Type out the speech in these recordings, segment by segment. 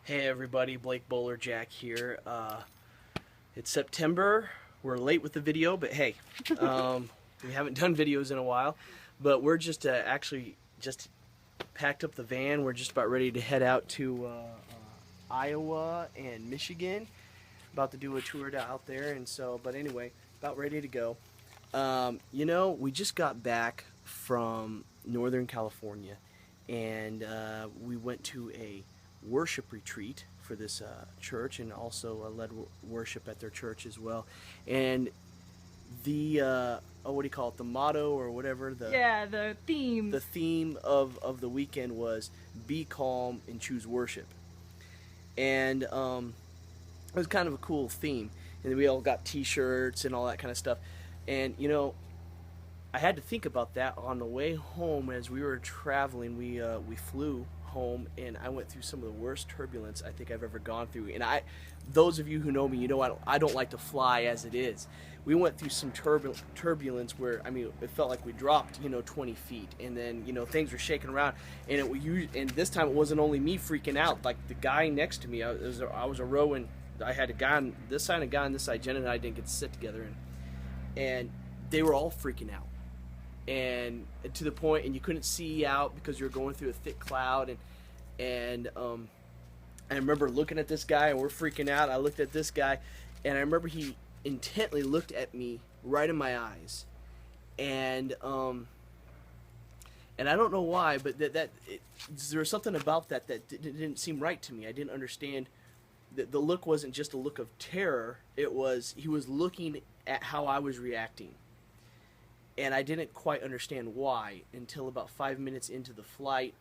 Hey everybody, Blake Bolerjack here. It's September. We're late with the video, but hey, we haven't done videos in a while. But we're just actually just packed up the van. We're just about ready to head out to Iowa and Michigan. About to do a tour out there, and so. But anyway, about ready to go. We just got back from Northern California, and we went to a worship retreat for this church, and also led worship at their church as well. And the what do you call it? The motto or whatever. The theme. The theme of the weekend was "Be calm and choose worship," and it was kind of a cool theme. And we all got T-shirts and all that kind of stuff. And I had to think about that on the way home as we were traveling. We flew home, and I went through some of the worst turbulence I think I've ever gone through. And those of you who know me, I don't like to fly as it is. We went through some turbulence where, it felt like we dropped 20 feet, and then things were shaking around, and and this time it wasn't only me freaking out. Like the guy next to me, I was a row, and I had a guy on this side and a guy on this side. Jen and I didn't get to sit together, and they were all freaking out. And to the point, and you couldn't see out because you were going through a thick cloud, and I remember looking at this guy, and we're freaking out. I looked at this guy, and I remember he intently looked at me right in my eyes, and I don't know why, but there was something about that didn't seem right to me. I didn't understand. The look wasn't just a look of terror. He was looking at how I was reacting. And I didn't quite understand why until about 5 minutes into the flight.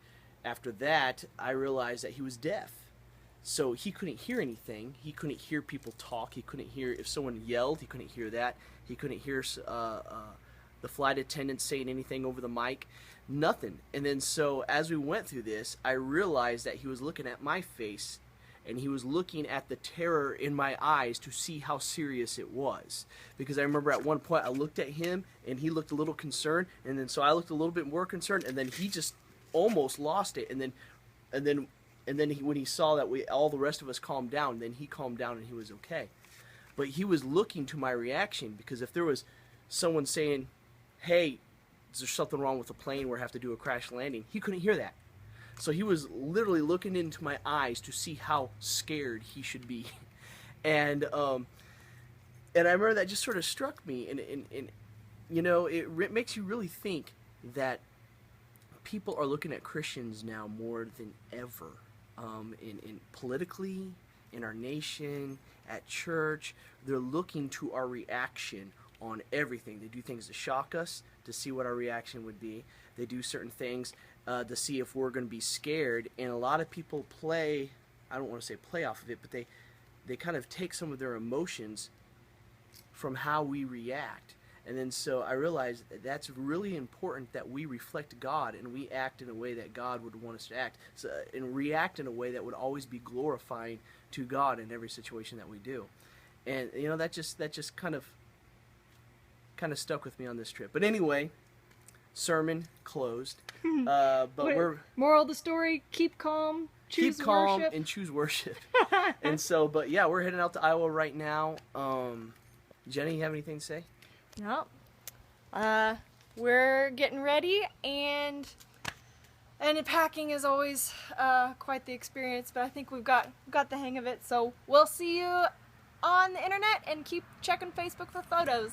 After that, I realized that he was deaf. So he couldn't hear anything. He couldn't hear people talk. He couldn't hear if someone yelled. He couldn't hear that. He couldn't hear the flight attendants saying anything over the mic. Nothing. And then so as we went through this, I realized that he was looking at my face, and he was looking at the terror in my eyes to see how serious it was. Because I remember at one point I looked at him, and he looked a little concerned, and then so I looked a little bit more concerned, and then he just almost lost it. And then when he saw that all the rest of us calmed down, then he calmed down and he was okay. But he was looking to my reaction, because if there was someone saying, "Hey, is there something wrong with the plane? We have to do a crash landing," he couldn't hear that. So he was literally looking into my eyes to see how scared he should be. And I remember that just sort of struck me, and it makes you really think that people are looking at Christians now more than ever, in politically, in our nation, at church. They're looking to our reaction on everything. They do things to shock us, to see what our reaction would be. They do certain things to see if we're going to be scared. And a lot of people I don't want to say play off of it, but they kind of take some of their emotions from how we react. And then so I realized that's really important, that we reflect God and we act in a way that God would want us to act, and react in a way that would always be glorifying to God in every situation that we do. And that just kind of stuck with me on this trip. But anyway, sermon closed. But we're moral of the story: keep calm, choose keep calm, worship. and choose worship. And so, but yeah, we're heading out to Iowa right now. Jenny, you have anything to say? No. We're getting ready, and packing is always quite the experience, but I think we've got the hang of it. So we'll see you on the internet, and keep checking Facebook for photos.